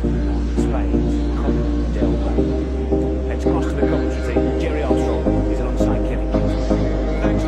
on Spain's Copa del Rey. It's crossed to the commentary team. Jerry Armstrong is an onside killing. Thanks,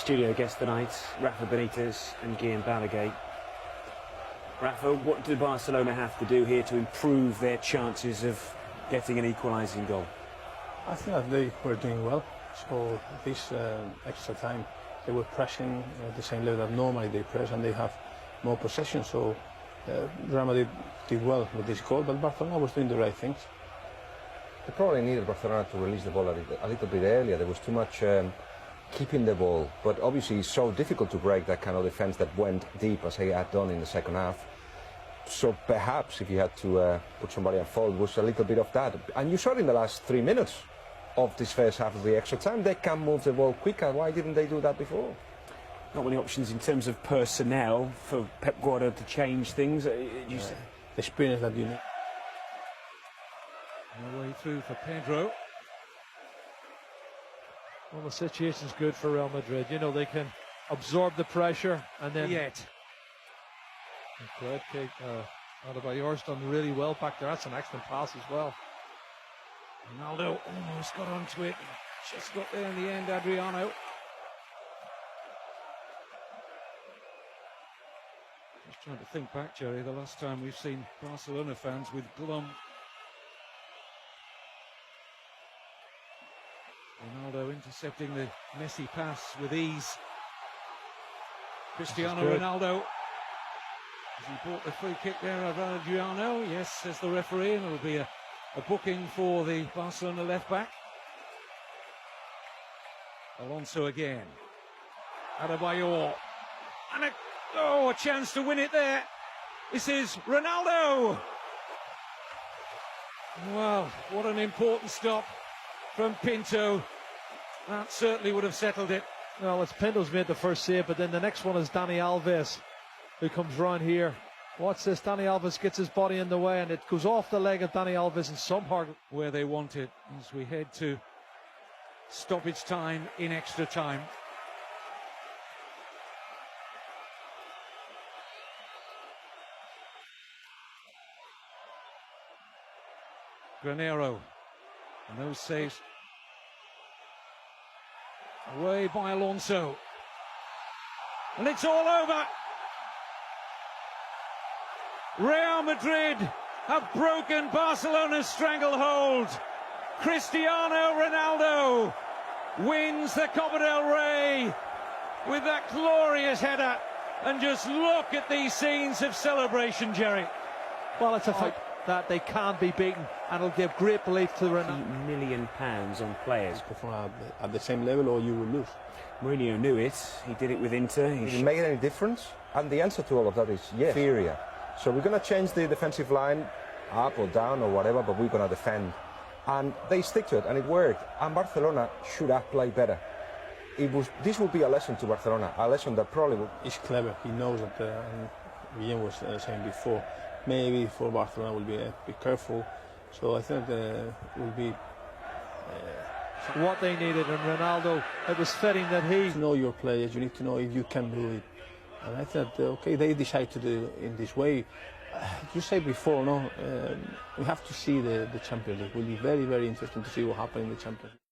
studio guests tonight, Rafa Benitez and Guillem Balaguer. Rafa, what do Barcelona have to do here to improve their chances of getting an equalising goal? I think that they were doing well. So this extra time, they were pressing at the same level that normally they press, and they have more possession. So Real Madrid did well with this goal, but Barcelona was doing the right things. They probably needed Barcelona to release the ball a little bit earlier. There was too much keeping the ball, but obviously it's so difficult to break that kind of defence that went deep as he had done in the second half. So perhaps if you had to put somebody on fault, was a little bit of that. And you saw it in the last 3 minutes of this first half of the extra time. They can move the ball quicker. Why didn't they do that before? Not many options in terms of personnel for Pep Guardiola to change things. The experience that you need. No way through for Pedro. Well, the situation's good for Real Madrid. You know, they can absorb the pressure and then... Adebayor's done really well back there. That's an excellent pass as well. Ronaldo almost got onto it. Just got there in the end, Adriano. Just trying to think back, Jerry, the last time we've seen Barcelona fans with glum. Ronaldo intercepting the Messi pass with ease. Cristiano Ronaldo. As he bought the free kick there of Adriano. Yes, says the referee, and it'll be a booking for the Barcelona left-back. Alonso again. Adebayor. And a chance to win it there. This is Ronaldo. Well, what an important stop from Pinto. That certainly would have settled it. Well, it's Pinto's made the first save, but then the next one is Dani Alves, who comes round here. Watch this, Dani Alves gets his body in the way, and it goes off the leg of Dani Alves and somehow where they want it as we head to stoppage time in extra time. Granero, and those saves away by Alonso, and it's all over. Real Madrid have broken Barcelona's stranglehold. Cristiano Ronaldo wins the Copa del Rey with that glorious header. And just look at these scenes of celebration, Jerry. Well, it's a fight that they can't be beaten, and it'll give great belief to Ronaldo. £50 million on players. Perform at the same level, or you will lose. Mourinho knew it. He did it with Inter. Did it make any difference? And the answer to all of that is yes. Inferior. So we're going to change the defensive line up or down or whatever, but we're going to defend. And they stick to it, and it worked. And Barcelona should have played better. This would be a lesson to Barcelona, a lesson that probably would... He's clever. He knows that, and Guillem was saying before, maybe for Barcelona will be careful. So I think will be... what they needed, and Ronaldo, it was fitting that he... You know your players, you need to know if you can do it. And I thought, okay, they decide to do it in this way. You said before, no, we have to see the Champions League. It will be very, very interesting to see what happens in the Champions League.